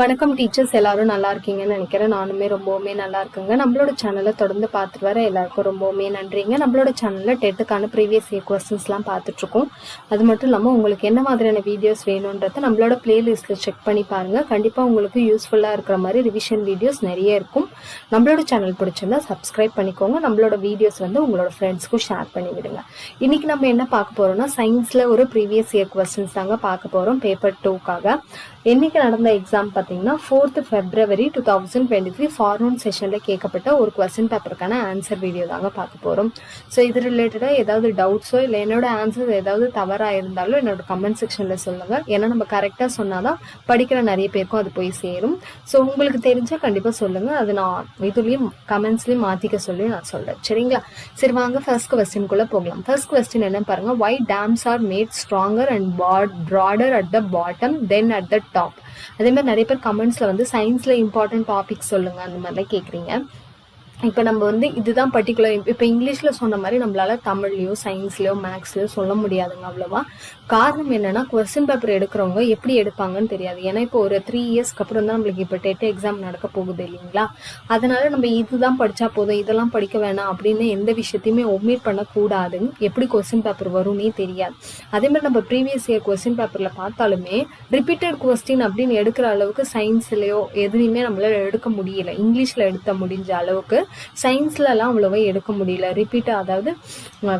வணக்கம் டீச்சர்ஸ், எல்லாரும் நல்லா இருக்கீங்கன்னு நினைக்கிறேன். நானுமே ரொம்பவுமே நல்லா இருக்குங்க. நம்மளோட சேனலை தொடர்ந்து பார்த்துட்டு வர எல்லாருக்கும் ரொம்பவுமே நன்றிங்க. நம்மளோட சேனலில் டெட்டுக்கான ப்ரீவியஸ் இயர் கொஸ்டின்ஸ்லாம் பார்த்துட்ருக்கோம். அது மட்டும் இல்லாமல் உங்களுக்கு என்ன மாதிரியான வீடியோஸ் வேணுன்றதை நம்மளோட பிளேலிஸ்ட்டில் செக் பண்ணி பாருங்கள். கண்டிப்பாக உங்களுக்கு யூஸ்ஃபுல்லாக இருக்கிற மாதிரி ரிவிஷன் வீடியோஸ் நிறைய இருக்கும். நம்மளோட சேனல் பிடிச்சிருந்தா சப்ஸ்கிரைப் பண்ணிக்கோங்க. நம்மளோட வீடியோஸ் உங்களோட ஃப்ரெண்ட்ஸ்க்கும் ஷேர் பண்ணி விடுங்க. இன்றைக்கி நம்ம என்ன பார்க்க போகிறோம்னா, சயின்ஸில் ஒரு ப்ரீவியஸ் இயர் கொஸ்டின்ஸ் தாங்க பார்க்க போகிறோம் பேப்பர் 2க்காக. இன்னைக்கு நடந்த எக்ஸாம் பார்த்தீங்கன்னா 4th February 2023 ஃபார்வர்ட் செஷனில் கேட்கப்பட்ட ஒரு கொஸ்டின் பேப்பருக்கான ஆன்சர் வீடியோ தாங்க பார்க்க போகிறோம். ஸோ இது ரிலேட்டடாக ஏதாவது டவுட்ஸோ இல்லை என்னோட ஆன்சர்ஸ் ஏதாவது தவறாக இருந்தாலும் என்னோட கமெண்ட் செக்ஷனில் சொல்லுங்கள். ஏன்னா நம்ம கரெக்டாக சொன்னால் தான் படிக்கிற நிறைய பேருக்கும் அது போய் சேரும். ஸோ உங்களுக்கு தெரிஞ்சால் கண்டிப்பாக சொல்லுங்கள். அது நான் இதுலேயும் கமெண்ட்ஸ்லேயும் மாற்றிக்க சொல்லி நான் சொல்கிறேன். சரிங்களா? சரி, வாங்க ஃபர்ஸ்ட் கொஸ்டின்குள்ளே போகலாம். ஃபர்ஸ்ட் கொஸ்டின் என்ன பாருங்கள். Why dams are made stronger and broader at the bottom than at the top? அதே மாதிரி நிறைய பேர் கமெண்ட்ஸ்ல சயின்ஸ்ல இம்பார்ட்டன்ட் டாபிக் சொல்லுங்க அந்த மாதிரிலாம் கேட்குறீங்க. இப்போ நம்ம இதுதான் பர்டிகுலர். இப்போ இங்கிலீஷில் சொன்ன மாதிரி நம்மளால தமிழ்லையோ சயின்ஸ்லையோ மேக்ஸ்லையோ சொல்ல முடியாதுங்க அவ்வளோவா. காரணம் என்னன்னா, கொஸ்டின் பேப்பர் எடுக்கிறவங்க எப்படி எடுப்பாங்கன்னு தெரியாது. ஏன்னா இப்போ ஒரு 3 இயர்ஸ்க்கு அப்புறம் தான் நம்மளுக்கு இப்போ டெட் எக்ஸாம் நடக்க போகுது இல்லைங்களா? அதனால நம்ம இதுதான் படித்தா போதும், இதெல்லாம் படிக்க வேணாம் அப்படின்னு எந்த விஷயத்தையுமே ஒமிட் பண்ணக்கூடாது. எப்படி கொஸ்டின் பேப்பர் வரும்னே தெரியாது. அதே மாதிரி நம்ம ப்ரீவியஸ் இயர் கொஸ்டின் பேப்பரில் பார்த்தாலுமே ரிப்பீட்டட் கொஸ்டின் அப்படின்னு எடுக்கிற அளவுக்கு சயின்ஸ்லையோ எதுலையுமே நம்மளால எடுக்க முடியல. இங்கிலீஷில் எடுத்த முடிஞ்ச அளவுக்கு சயின்ஸ்லலாம் அவ்வளோவா எடுக்க முடியல. ரிப்பீட்டாக, அதாவது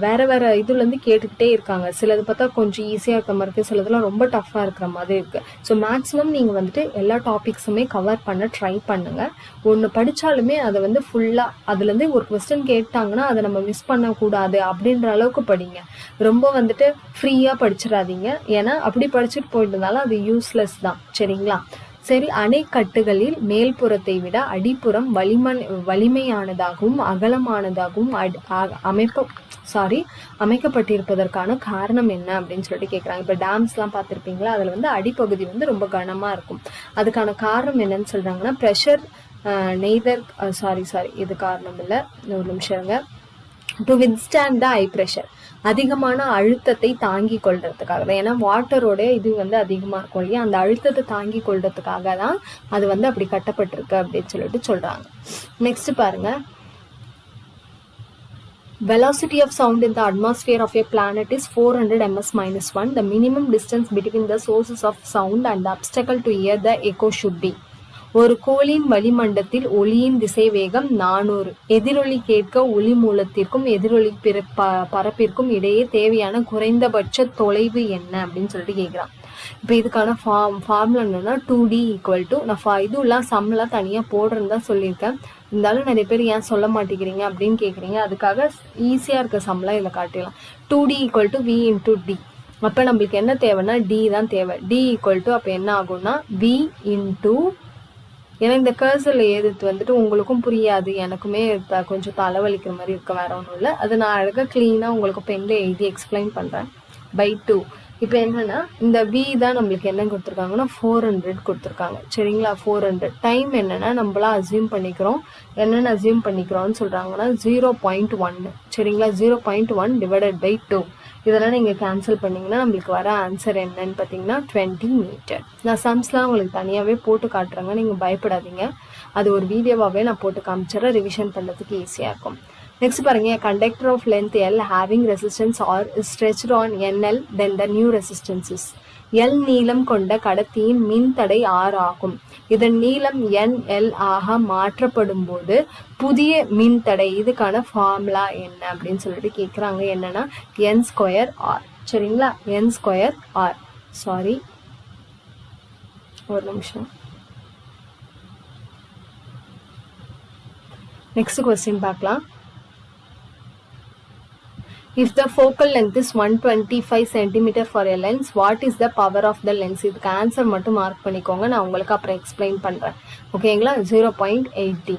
வேற வேற இதுலேருந்து கேட்டுக்கிட்டே இருக்காங்க. சிலது பார்த்தா கொஞ்சம் ஈஸியாக இருக்கிற மாதிரி இருக்குது, சிலதுலாம் ரொம்ப டஃப்பாக இருக்கிற மாதிரி இருக்குது. ஸோ மேக்ஸிமம் நீங்கள் எல்லா டாபிக்ஸுமே கவர் பண்ண ட்ரை பண்ணுங்கள். ஒன்று படித்தாலுமே அதை ஃபுல்லாக அதுலேருந்து ஒரு கொஸ்டின் கேட்டாங்கன்னா அதை நம்ம மிஸ் பண்ணக்கூடாது அப்படின்ற அளவுக்கு படிங்க. ரொம்ப ஃப்ரீயாக படிச்சிடாதீங்க. ஏன்னா அப்படி படிச்சுட்டு போயிட்டு இருந்தாலும் அது யூஸ்லெஸ் தான். சரிங்களா? சரி, அணைக்கட்டுகளில் மேல்புறத்தை விட அடிப்புறம் வலிமையானதாகவும் அகலமானதாகவும் அமைக்கப்பட்டிருப்பதற்கான காரணம் என்ன அப்படின்னு சொல்லிட்டு கேட்குறாங்க. இப்போ டேம்ஸ்லாம் பார்த்துருப்பீங்களா, அதில் அடிப்பகுதி ரொம்ப கனமாக இருக்கும். அதுக்கான காரணம் என்னன்னு சொல்கிறாங்கன்னா, ப்ரெஷர் இது காரணம் இல்லை, ஒரு நிமிஷங்க. To withstand the high pressure, அதிகமான அழுத்தத்தை தாங்கி கொள்றதுக்காக தான். ஏன்னா வாட்டரோட இது அதிகமாக இருக்கும் இல்லையா, அந்த அழுத்தத்தை தாங்கி கொள்றதுக்காக தான் அது அப்படி கட்டப்பட்டிருக்கு அப்படின்னு சொல்லிட்டு சொல்றாங்க. நெக்ஸ்ட் பாருங்க. Velocity of sound in the atmosphere of a planet is 400 ms-1. The minimum distance between the sources of sound and the obstacle to hear the echo should be. ஒரு கோளின் வளிமண்டத்தில் ஒளியின் திசை வேகம் 400. எதிரொலி கேட்க ஒளி மூலத்திற்கும் எதிரொலி பரப்பிற்கும் இடையே தேவையான குறைந்தபட்ச தொலைவு என்ன அப்படின்னு சொல்லிட்டு கேட்குறான். இப்போ இதுக்கான ஃபார்முலா என்னன்னா 2D = நான் இதுலாம் சம்மெல்லாம் தனியாக போடுறேன்னு தான் சொல்லியிருக்கேன். இருந்தாலும் நிறைய பேர் ஏன் சொல்ல மாட்டேங்கிறீங்க அப்படின்னு கேட்குறீங்க. அதுக்காக ஈஸியாக இருக்க சம்மெல்லாம் இதில் காட்டிடலாம். 2D = V × D. அப்போ நம்மளுக்கு என்ன தேவைன்னா D தான் தேவை. D = அப்போ என்ன ஆகும்னா V × ஏன்னா இந்த கர்சரில் எழுதுறது உங்களுக்கும் புரியாது, எனக்குமே கொஞ்சம் தலைவலிக்கிற மாதிரி இருக்க, வேற ஒன்றும் இல்லை. அது நான் அழகாக க்ளீனாக உங்களுக்கு பெண்ணில் எழுதி எக்ஸ்பிளைன் பண்ணுறேன். by 2. இப்போ என்னன்னா, இந்த V தான் நம்மளுக்கு என்ன கொடுத்துருக்காங்கன்னா 400 கொடுத்துருக்காங்க. சரிங்களா? 400 டைம் என்னன்னா நம்மளா அசியூம் பண்ணிக்கிறோம். என்னென்னு அசியூம் பண்ணிக்கிறோம்னு சொல்கிறாங்கன்னா 0.1. சரிங்களா? 0.1 / 2. இதெல்லாம் நீங்கள் கேன்சல் பண்ணிங்கன்னா நம்மளுக்கு வர ஆன்சர் என்னன்னு பார்த்தீங்கன்னா 20 மீட்டர். நான் சம்ஸ்லாம் உங்களுக்கு தனியாகவே போட்டு காட்டுறேங்க, நீங்கள் பயப்படாதீங்க. அது ஒரு வீடியோவாகவே நான் போட்டு காமிச்சிடறேன், ரிவிஷன் பண்ணுறதுக்கு ஈஸியாக இருக்கும். நெக்ஸ்ட் பாருங்க. Conductor of length L having resistance R is stretched on NL, then the new resistance is. L நீளம் கொண்ட கடத்தியின் மின்தடை R ஆகும். இதன் நீளம் NL ஆக மாற்றப்படும் போது புதிய மின்தடை, இதுக்கான ஃபார்முலா என்ன அப்படின்னு சொல்லிட்டு கேட்குறாங்க. என்னன்னா N²R. சரிங்களா? N²R. சாரி, ஒரு நிமிஷம். நெக்ஸ்ட் கொஸ்டின் பார்க்கலாம். If the focal length is 125 cm for a lens, what is the power of the lens? இதுக்கு ஆன்சர் மட்டும் மார்க் பண்ணிக்கோங்க, நான் உங்களுக்கு அப்புறம் எக்ஸ்பிளைன் பண்ணுறேன். ஓகேங்களா? 0.80.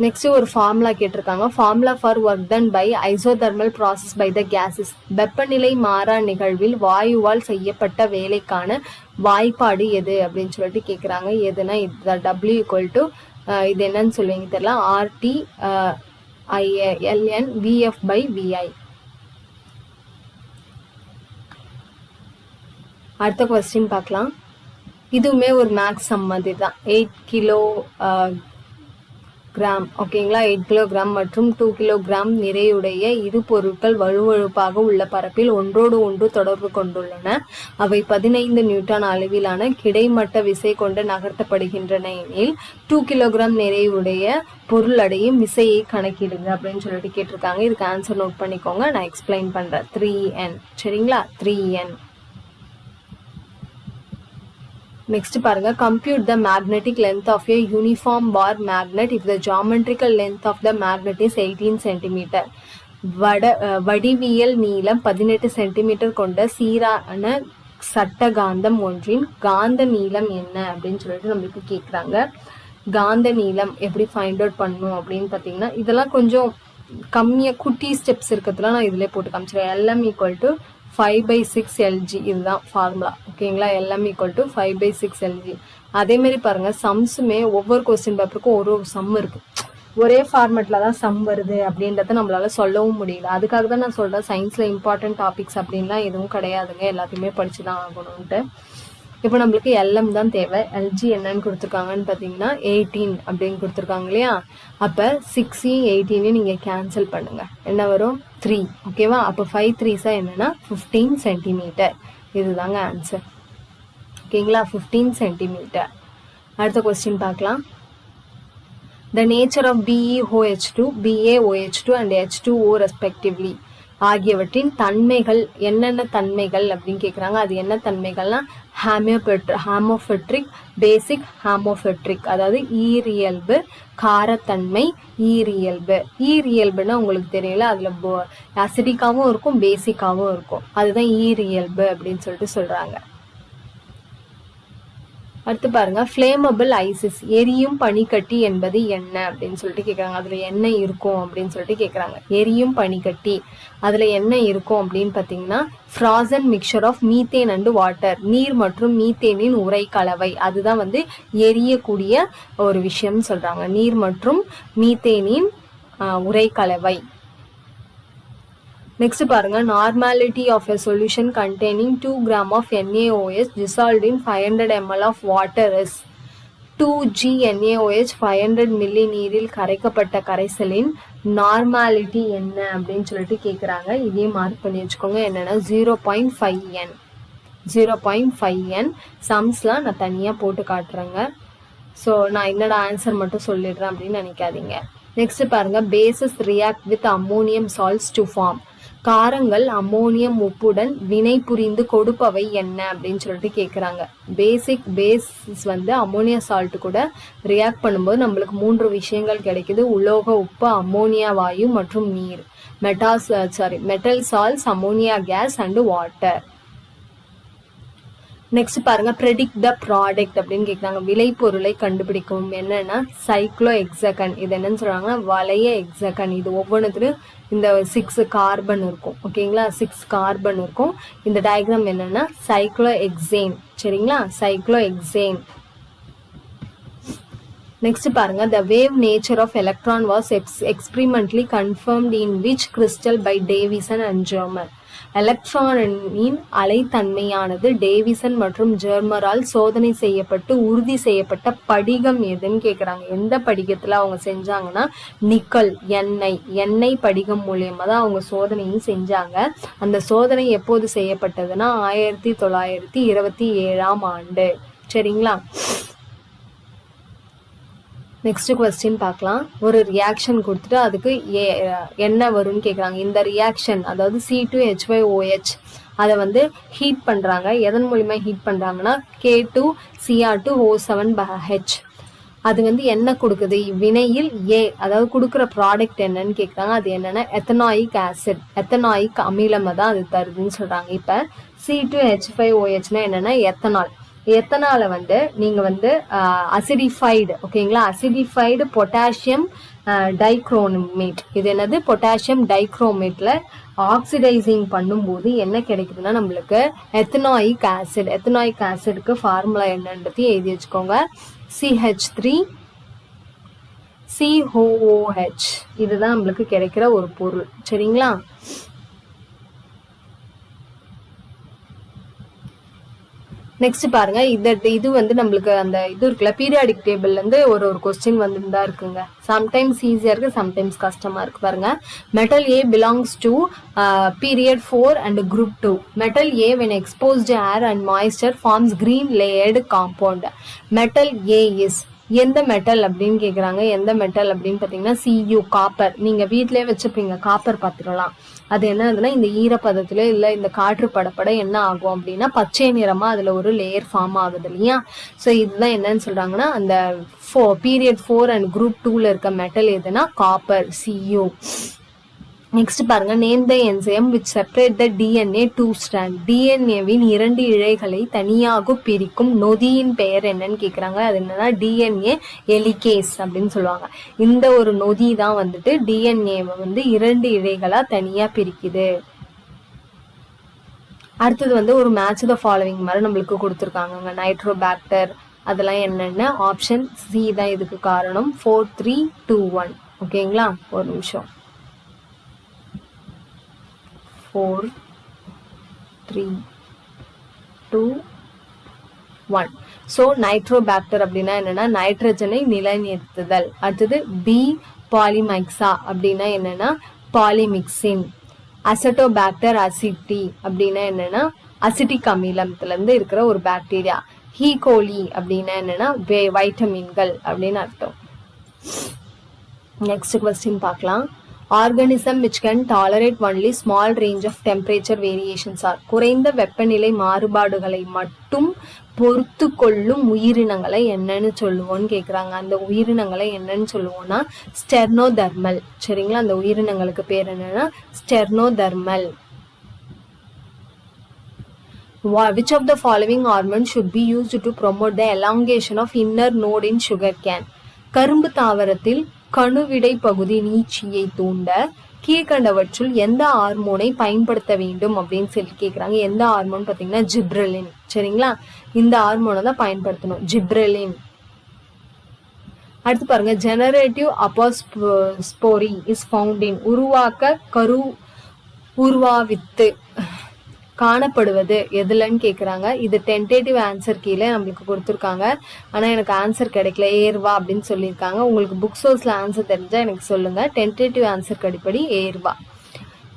நெக்ஸ்ட் ஒரு ஃபார்முலா கேட்டிருக்காங்க. Formula for work done by isothermal process by the gases. வெப்பநிலை மாறா நிகழ்வில் வாயுவால் செய்யப்பட்ட வேலைக்கான வாய்ப்பாடு எது அப்படின்னு சொல்லிட்டு கேட்குறாங்க. எதுனா இது W = இது என்னன்னு சொல்லுவீங்க தெரியல, RT ln VF/VI. அடுத்த கொஸ்டின் பார்க்கலாம். இதுவுமே ஒரு மேக்ஸ் சம் மாதிரி தான். 8 கிலோ கிராம் ஓகேங்களா, 8 கிலோகிராம் மற்றும் 2 கிலோகிராம் நிறையுடைய இரு பொருட்கள் வழுவழுப்பாக உள்ள பரப்பில் ஒன்றோடு ஒன்று தொடர்பு கொண்டுள்ளன. அவை 15 நியூட்டன் அளவிலான கிடைமட்ட விசை கொண்டு நகர்த்தப்படுகின்றன எனில் 2 கிலோகிராம் நிறையுடைய பொருள் அடையும் விசையை கணக்கிடுங்க அப்படின்னு சொல்லிட்டு கேட்டிருக்காங்க. இதுக்கு ஆன்சர் நோட் பண்ணிக்கோங்க, நான் எக்ஸ்பிளைன் பண்றேன். 3n சரிங்களா, 3n. நெக்ஸ்ட் பாருங்க, compute the magnetic length of a uniform bar magnet if the geometrical length of the magnet is 18 cm. வடிவியல் நீளம் 18 சென்டிமீட்டர் கொண்ட சீரான சட்டகாந்தம் ஒன்றின் காந்த நீளம் என்ன அப்படின்னு சொல்லிட்டு நம்மளுக்கு கேட்குறாங்க. காந்த நீளம் எப்படி ஃபைண்ட் அவுட் பண்ணணும் அப்படின்னு பார்த்தீங்கன்னா, இதெல்லாம் கொஞ்சம் கம்மியாக குட்டி ஸ்டெப்ஸ் இருக்கிறதுலாம் நான் இதிலே போட்டு காமிச்சிடுறேன். LM = 5/6 LG இதுதான் ஃபார்முலா ஓகேங்களா. LM = 5/6 LG. அதேமாரி பாருங்க, சம்ஸுமே ஒவ்வொரு கொஸ்டின் பேப்பருக்கும் ஒரு சம் இருக்கு. ஒரே ஃபார்மேட்டில் தான் சம் வருது அப்படின்றத நம்மளால சொல்லவும் முடியல. அதுக்காக தான் நான் சொல்கிறேன், சயின்ஸில் இம்பார்ட்டன்ட் டாபிக்ஸ் அப்படின்லாம் எதுவும் கிடையாதுங்க, எல்லாத்தையுமே படித்து தான் ஆகணும்ன்ட்டு. இப்போ நம்மளுக்கு LM தான் தேவை. LG என்னன்னு கொடுத்துருக்காங்கன்னு பார்த்தீங்கன்னா 18 அப்படின்னு கொடுத்துருக்காங்க இல்லையா. அப்போ 6 18 நீங்கள் கேன்சல் பண்ணுங்க, என்ன வரும் 3 ஓகேவா. அப்போ 5 3s என்னன்னா 15 சென்டிமீட்டர். இதுதாங்க ஆன்சர் ஓகேங்களா, 15 சென்டிமீட்டர். அடுத்த கொஸ்டின் பார்க்கலாம். The nature of BeOH2, BaOH2 and H2O respectively ஆகியவற்றின் தன்மைகள் என்னென்ன தன்மைகள் அப்படின்னு கேட்குறாங்க. அது என்ன தன்மைகள்னா ஹாமோஃபெட்ரிக், பேசிக், ஹாமோஃபெட்ரிக், அதாவது ஈரியல்பு, காரத்தன்மை, ஈரியல்பு. ஈரியல்புன்னா உங்களுக்கு தெரியல, அதில் அசிடிக்காகவும் இருக்கும் பேசிக்காகவும் இருக்கும், அதுதான் ஈரியல்பு அப்படின்னு சொல்லிட்டு சொல்கிறாங்க. அடுத்து பாருங்க, ஃப்ளேமபிள் ஐசிஸ் எரியும் பனிக்கட்டி என்பது என்ன அப்படின்னு சொல்லிட்டு கேட்குறாங்க. அதில் என்ன இருக்கும் அப்படின்னு சொல்லிட்டு கேட்குறாங்க. எரியும் பனிக்கட்டி அதில் என்ன இருக்கும் அப்படின்னு பார்த்தீங்கன்னா, frozen mixture of methane and water, நீர் மற்றும் மீத்தேனின் உரை கலவை, அதுதான் வந்து எரியக்கூடிய ஒரு விஷயம்னு சொல்கிறாங்க. நீர் மற்றும் மீத்தேனின் உரை கலவை. நெக்ஸ்ட் பாருங்க, normality of a solution containing 2 grams of NaOH dissolved in 500 ml of water is 2G NaOH 500 milli நீரில் கரைக்கப்பட்ட கரைசலின் நார்மாலிட்டி என்ன அப்படின்னு சொல்லிட்டு கேட்குறாங்க. இதையும் மார்க் பண்ணி வச்சுக்கோங்க, என்னன்னா 0.5n. 0.5n. சம்ஸ்லாம் நான் தனியாக போட்டு காட்டுறேங்க. ஸோ நான் என்னோட ஆன்சர் மட்டும் சொல்லிடுறேன் அப்படின்னு நினைக்காதீங்க. நெக்ஸ்ட் பாருங்க, bases react with ammonium salts to form. காரங்கள் அம்மோனியம் உப்புடன் வினை புரிந்து கொடுப்பவை என்ன அப்படின்னு சொல்லிட்டு கேட்குறாங்க. பேஸ் வந்து அம்மோனியா சால்ட் கூட ரியாக்ட் பண்ணும்போது நம்மளுக்கு 3 விஷயங்கள் கிடைக்குது. உலோக உப்பு, அம்மோனியா வாயு மற்றும் நீர். Metal salts, ammonia gas and water. Next பாருங்க, ப்ரெடிக்ட் த ப்ராடக்ட் அப்படின்னு கேட்குறாங்க. விளைபொருளை கண்டுபிடிக்கும். என்னன்னா சைக்ளோ எக்ஸகன். இது என்னன்னு சொல்றாங்கன்னா வளைய எக்ஸகன். இது ஒவ்வொன்றுத்துலையும் இந்த 6 கார்பன் இருக்கும் ஓகேங்களா, 6 கார்பன் இருக்கும். இந்த டயக்ராம் என்னன்னா சைக்ளோ எக்ஸேன் சரிங்களா, சைக்ளோ எக்ஸேன். நெக்ஸ்ட் பாருங்க, the wave nature of electron was experimentally confirmed in which crystal by Davison and Germer. எலக்ட்ரானின் அலைத்தன்மையானது டேவிசன் மற்றும் ஜெர்மரால் சோதனை செய்யப்பட்டு உறுதி செய்யப்பட்ட படிகம் எதுன்னு கேட்குறாங்க. எந்த படிகத்தில் அவங்க செஞ்சாங்கன்னா நிக்கல் எண்ணெய் படிகம் மூலியமா தான் அவங்க சோதனையும் செஞ்சாங்க. அந்த சோதனை எப்போது செய்யப்பட்டதுன்னா 1927ஆம் ஆண்டு சரிங்களா. நெக்ஸ்ட் கொஸ்டின் பார்க்கலாம். ஒரு ரியாக்ஷன் கொடுத்துட்டு அதுக்கு என்ன வரும்னு கேட்குறாங்க. இந்த ரியாக்ஷன் அதாவது C2H5OH அதை வந்து ஹீட் பண்ணுறாங்க. எதன் மூலிமா ஹீட் பண்ணுறாங்கன்னா K2Cr2O7H. அது வந்து என்ன கொடுக்குது வினையில் அதாவது கொடுக்குற ப்ராடக்ட் என்னன்னு கேட்குறாங்க. அது என்னன்னா எத்தனாயிக் ஆசிட், எத்தனாயிக் அமிலமை தான் அது தருதுன்னு சொல்கிறாங்க. இப்போ C2H5OHனா என்னன்னா எத்தனால். எத்தனால வந்து நீங்க வந்து அசிடிஃபைடு ஓகேங்களா, அசிடிஃபைடு பொட்டாசியம் டைக்ரோமேட். இது என்னது பொட்டாசியம் டைக்ரோமேட்ல ஆக்சிடைசிங் பண்ணும்போது என்ன கிடைக்குதுன்னா நம்மளுக்கு எத்தனாயிக் ஆசிட். எத்தனாயிக் ஆசிட்க்கு ஃபார்முலா என்னன்றது எழுதி வச்சுக்கோங்க. CH3COOH. இதுதான் நம்மளுக்கு கிடைக்கிற ஒரு பொருள் சரிங்களா. நெக்ஸ்ட் பாருங்க, இது வந்து நம்மளுக்கு அந்த இது இருக்குல்ல பீரியாடிக் டேபிள்ல இருந்து ஒரு கொஸ்டின் வந்துதான் இருக்குங்க. சம்டைம்ஸ் ஈஸியா இருக்கு, சம்டைம்ஸ் கஷ்டமா இருக்கு. பாருங்க, metal A belongs to period 4 and group 2. Metal A when exposed air and moisture forms green layered compound. Metal A is எந்த மெட்டல் அப்படின்னு கேக்குறாங்க. எந்த மெட்டல் அப்படின்னு பாத்தீங்கன்னா Cu, காப்பர். நீங்க வீட்லயே வச்சுப்பீங்க காப்பர் பாத்திரம்லாம். அது என்னதுன்னா இந்த ஈரப்பதத்துல இல்ல இந்த காற்று படப்பட என்ன ஆகும் அப்படின்னா பச்சை நிறமா அதுல ஒரு லேயர் ஃபார்ம் ஆகுது இல்லையா. ஸோ இதுதான் என்னன்னு சொல்றாங்கன்னா அந்த பீரியட் 4 அண்ட் குரூப் 2ல இருக்க மெட்டல் எதுனா காப்பர், Cu. நெக்ஸ்ட் பாருங்க, name the enzyme which separate the DNA 2 strand. டிஎன்ஏவின் 2 இழைகளை தனியாக பிரிக்கும் நொதியின் பெயர் என்னன்னு கேக்குறாங்க. அது என்னன்னா டிஎன்ஏ எலிகேஸ் அப்படின்னு சொல்லுவாங்க. இந்த ஒரு நொதி தான் வந்துட்டு டிஎன்ஏவை வந்து 2 இழைகளா தனியா பிரிக்குது. அடுத்தது வந்து ஒரு மேட்ச் த ஃபாலோவிங் மாதிரி நம்மளுக்கு கொடுத்துருக்காங்க. நைட்ரோபாக்டர் அதெல்லாம் என்னென்ன, ஆப்ஷன் சி தான் இதுக்கு காரணம். 4 3 2 1. ஓகேங்களா, ஒரு நிமிஷம். 4 3 2 1. ஸோ நைட்ரோபாக்டர் அப்படின்னா என்னன்னா நைட்ரஜனை நிலைநிறுத்துதல். அடுத்தது பி பாலிமைக்ஸா அப்படின்னா என்னன்னா பாலிமிக்சின். அசட்டோபாக்டர் அசிட்டி அப்படின்னா என்னன்னா அசிட்டிக் அமிலத்துல இருந்து இருக்கிற ஒரு பாக்டீரியா. ஹீகோலி அப்படின்னா என்னன்னா வைட்டமின்கள் அப்படின்னு அர்த்தம். நெக்ஸ்ட் கொஸ்டின் பார்க்கலாம். Organism which can tolerate only small range of temperature variations are. குறைந்த வெப்பநிலை மாறுபாடுகளை மட்டும் பொறுத்து கொள்ளும் உயிரினங்களை என்னன்னு சொல்லுவோம்னு கேக்குறாங்க. அந்த உயிரினங்களை என்னன்னு சொல்லுவோம்னா ஸ்டெர்னோதர்மல். சரிங்களா, அந்த உயிரினங்களுக்கு பேர் என்னன்னா ஸ்டெர்னோதர்மல். Which of the following hormones should be used to promote the elongation of inner node in sugarcane? கரும்பு தாவரத்தில் கணுவிடை பகுதி நீட்சியை தூண்ட கீழ்கண்டவற்றுள் எந்த ஹார்மோனை பயன்படுத்த வேண்டும் அப்படின்னு சொல்லி கேக்குறாங்க. எந்த ஹார்மோன் பாத்தீங்கன்னா ஜிப்ரெலின். சரிங்களா, இந்த ஹார்மோனை தான் பயன்படுத்தணும், ஜிப்ரெலின். அடுத்து பாருங்க, ஜெனரேட்டிவ் அப்போஸ்போரி இஸ் ஃபவுண்ட் இன். உருவாக்க கரு உருவாவித்து காணப்படுவது எதுலன்னு கேக்குறாங்க. இது டென்டேட்டிவ் ஆன்சர் கீழே நம்மளுக்கு கொடுத்துருக்காங்க. ஆனா எனக்கு ஆன்சர் கிடைக்கல, ஏர்வா அப்படின்னு சொல்லியிருக்காங்க. உங்களுக்கு புக் சோர்ஸ்ல ஆன்சர் தெரிஞ்சா எனக்கு சொல்லுங்க. டென்டேட்டிவ் ஆன்சர் கடிப்படி ஏர்வா.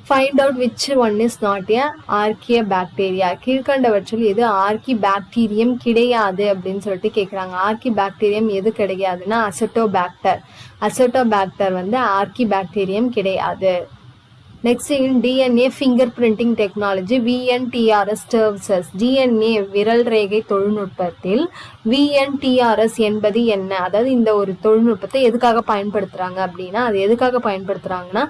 Find out which one is not a archaea bacteria. கீழ்கண்டவற்றில் எது ஆர்கி பாக்டீரியம் கிடையாது அப்படின்னு சொல்லிட்டு கேக்குறாங்க. ஆர்கி பாக்டீரியம் எது கிடையாதுன்னா அசட்டோபாக்டர். அசட்டோபாக்டர் வந்து ஆர்கி பாக்டீரியம் கிடையாது. Next, in DNA finger printing technology VNTRs services. டிஎன்ஏ விரல் ரேகை தொழில்நுட்பத்தில் விஎன்டிஆர்எஸ் என்பது என்ன? அதாவது இந்த ஒரு தொழில்நுட்பத்தை எதுக்காக பயன்படுத்துறாங்க அப்படின்னா, அது எதுக்காக பயன்படுத்துறாங்கன்னா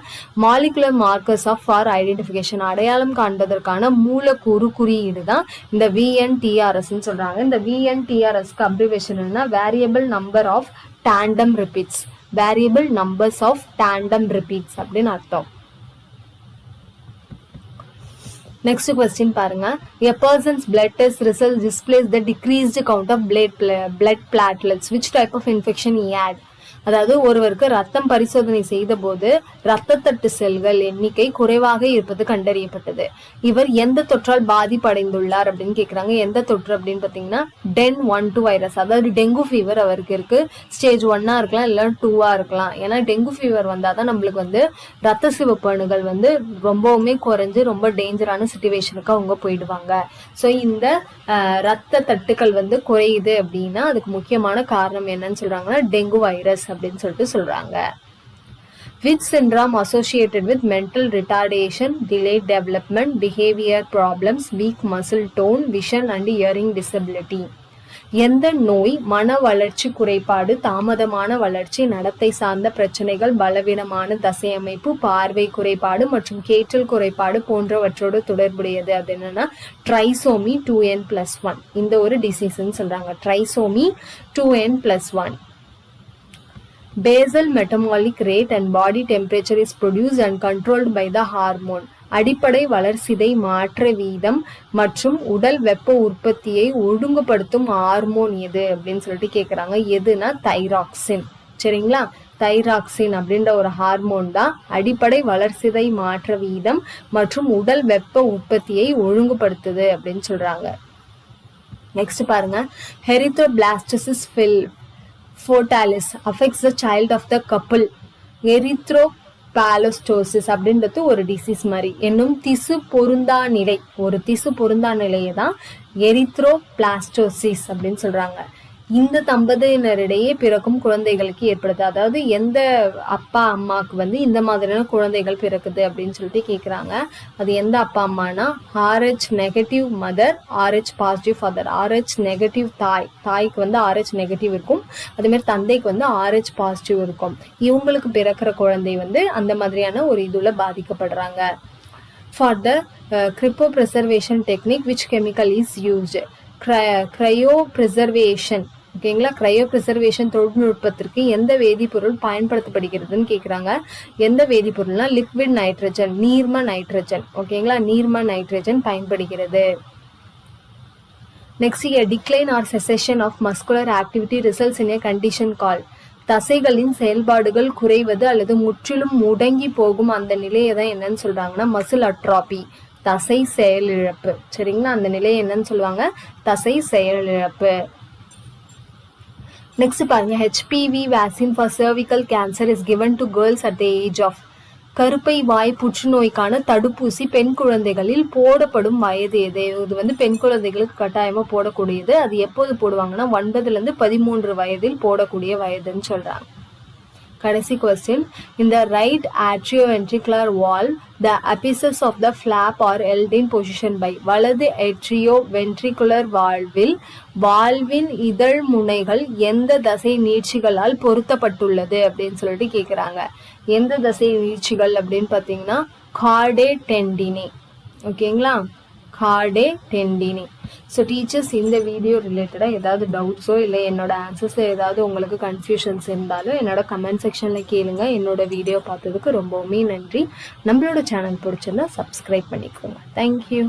molecular markers of for identification, அடையாளம் காண்பதற்கான மூலக்கூறு குறியீடு தான் இந்த விஎன்டிஆர்எஸ் சொல்றாங்க. இந்த விஎன்டிஆர்எஸ்க்கு அப்ரிவேஷன் என்ன? Variable number of tandem repeats. Variable numbers of tandem repeats அப்படின்னு அர்த்தம். Next question பாருங்க. A person's blood test results displays the decreased count of blood platelets. Which type of infection he had? அதாவது ஒருவருக்கு ரத்தம் பரிசோதனை செய்த போது ரத்த தட்டு செல்கள் எண்ணிக்கை குறைவாக இருப்பது கண்டறியப்பட்டது. இவர் எந்த தொற்றால் பாதிப்படைந்துள்ளார் அப்படின்னு கேக்குறாங்க. எந்த தொற்று அப்படின்னு பாத்தீங்கன்னா டென் 1-2 வைரஸ். அதாவது டெங்கு ஃபீவர் அவருக்கு இருக்கு. ஸ்டேஜ் 1 இருக்கலாம், இல்ல 2 இருக்கலாம். ஏன்னா டெங்கு ஃபீவர் வந்தாதான் நம்மளுக்கு வந்து ரத்த சிவப்பு அணுகள் வந்து ரொம்பவுமே குறைஞ்சு ரொம்ப டேஞ்சரான சிச்சுவேஷனுக்கு அவங்க போயிடுவாங்க. ஸோ இந்த ரத்த தட்டுக்கள் வந்து குறையுது அப்படின்னா அதுக்கு முக்கியமான காரணம் என்னன்னு சொல்றாங்கன்னா டெங்கு வைரஸ் அப்படின்னு சொல்லிட்டு சொல்றாங்க. Which syndrome associated with mental retardation, delayed development, behavior problems, weak muscle tone, vision and hearing disability? எந்த நோய் மன வளர்ச்சி குறைபாடு, தாமதமான வளர்ச்சி, நடத்தை சார்ந்த பிரச்சனைகள், பலவீனமான தசை அமைப்பு, பார்வை குறைபாடு மற்றும் கேட்டல் குறைபாடு போன்றவற்றோடு தொடர்புடையது? அது என்னன்னா ட்ரைசோமி 2n+1. இந்த ஒரு டிசீஸ்ன்னு சொல்றாங்க, trisomy 2n+1. Basal metabolic rate and body temperature is produced and controlled by the hormone. அடிப்படை வளர்சிதை மாற்ற வீதம் மற்றும் உடல் வெப்ப உற்பத்தியை ஒழுங்குபடுத்தும் ஹார்மோன் எது அப்படின்னு சொல்லிட்டு கேக்குறாங்க. எதுனா தைராக்சின். சரிங்களா, தைராக்சின் அப்படின்ற ஒரு ஹார்மோன் தான் அடிப்படை வளர்சிதை மாற்ற வீதம் மற்றும் உடல் வெப்ப உற்பத்தியை ஒழுங்குபடுத்துது அப்படின்னு சொல்றாங்க. நெக்ஸ்ட் பாருங்க, erythroblastosis fetalis affects the child of the couple. Erythroblastosis அப்படின்றது ஒரு டிசீஸ் மாதிரி என்னும் திசு பொருந்தா நிலை, ஒரு திசு பொருந்தா நிலையை தான் எரித்ரோபிளாஸ்டோசிஸ் அப்படின்னு சொல்றாங்க. இந்த தம்பதியினரிடையே பிறக்கும் குழந்தைகளுக்கு ஏற்படுது. அதாவது எந்த அப்பா அம்மாவுக்கு வந்து இந்த மாதிரியான குழந்தைகள் பிறக்குது அப்படின்னு சொல்லிட்டு கேட்குறாங்க. அது எந்த அப்பா அம்மானா RH negative mother, RH positive father. RH negative தாய்க்கு வந்து RH நெகட்டிவ் இருக்கும், அதுமாரி தந்தைக்கு வந்து RH பாசிட்டிவ் இருக்கும். இவங்களுக்கு பிறக்கிற குழந்தை வந்து அந்த மாதிரியான ஒரு இதுல பாதிக்கப்படுறாங்க. For the cryopreservation technique, which chemical is used? cryopreservation, ஓகேங்களா, cryopreservation தொழில்நுட்பத்திற்கு எந்த வேதிப்பொருள் பயன்படுத்தப்படுகிறதுன்னு கேட்குறாங்க. எந்த வேதிப்பொருள்னா லிக்விட் நைட்ரஜன், நீர்ம நைட்ரஜன். ஓகேங்களா, நீர்ம நைட்ரஜன் பயன்படுகிறது. Next, a decline or cessation of muscular activity results in a condition called. தசைகளின் செயல்பாடுகள் குறைவது அல்லது முற்றிலும் முடங்கி போகும் அந்த நிலையை தான் என்னன்னு சொல்றாங்கன்னா மசில் அட்ராபி, தசை செயலிழப்பு. சரிங்களா, அந்த நிலையை என்னன்னு சொல்லுவாங்க, தசை செயலிழப்பு. நெக்ஸ்ட் பாருங்க, HPV vaccine for cervical cancer is given to girls at the age of. கருப்பை வாய் புற்றுநோய்க்கான தடுப்பூசி பெண் குழந்தைகளில் போடப்படும் வயது எது? இது வந்து பெண் குழந்தைகளுக்கு கட்டாயமா போடக்கூடியது. அது எப்போது போடுவாங்கன்னா 9 to 13 வயதில் போடக்கூடிய வயதுன்னு சொல்றாங்க. கடைசி கொஸ்டின், இந்த right atrioventricular valve, the apices of the flap are held in position by. வலது atrioventricular valve-ல் வால்வின் இதழ் முனைகள் எந்த தசை நீட்சிகளால் பொருத்தப்பட்டுள்ளது அப்படின்னு சொல்லிட்டு கேட்குறாங்க. எந்த தசை நீட்சிகள் அப்படின்னு பார்த்தீங்கன்னா கார்டே டெண்டினி. ஓகேங்களா, கார்டே டெண்டினி. ஸோ டீச்சர்ஸ், இந்த வீடியோ ரிலேட்டடாக ஏதாவது டவுட்ஸோ இல்லை என்னோட ஆன்சர்ஸில் ஏதாவது உங்களுக்கு கன்ஃபியூஷன்ஸ் இருந்தாலும் என்னோட கமெண்ட் செக்ஷனில் கேளுங்க. என்னோட வீடியோ பார்த்ததுக்கு ரொம்பவுமே நன்றி. நம்மளோட சேனல் பிடிச்சிருந்தா சப்ஸ்கிரைப் பண்ணிக்கோங்க. தேங்க்யூ.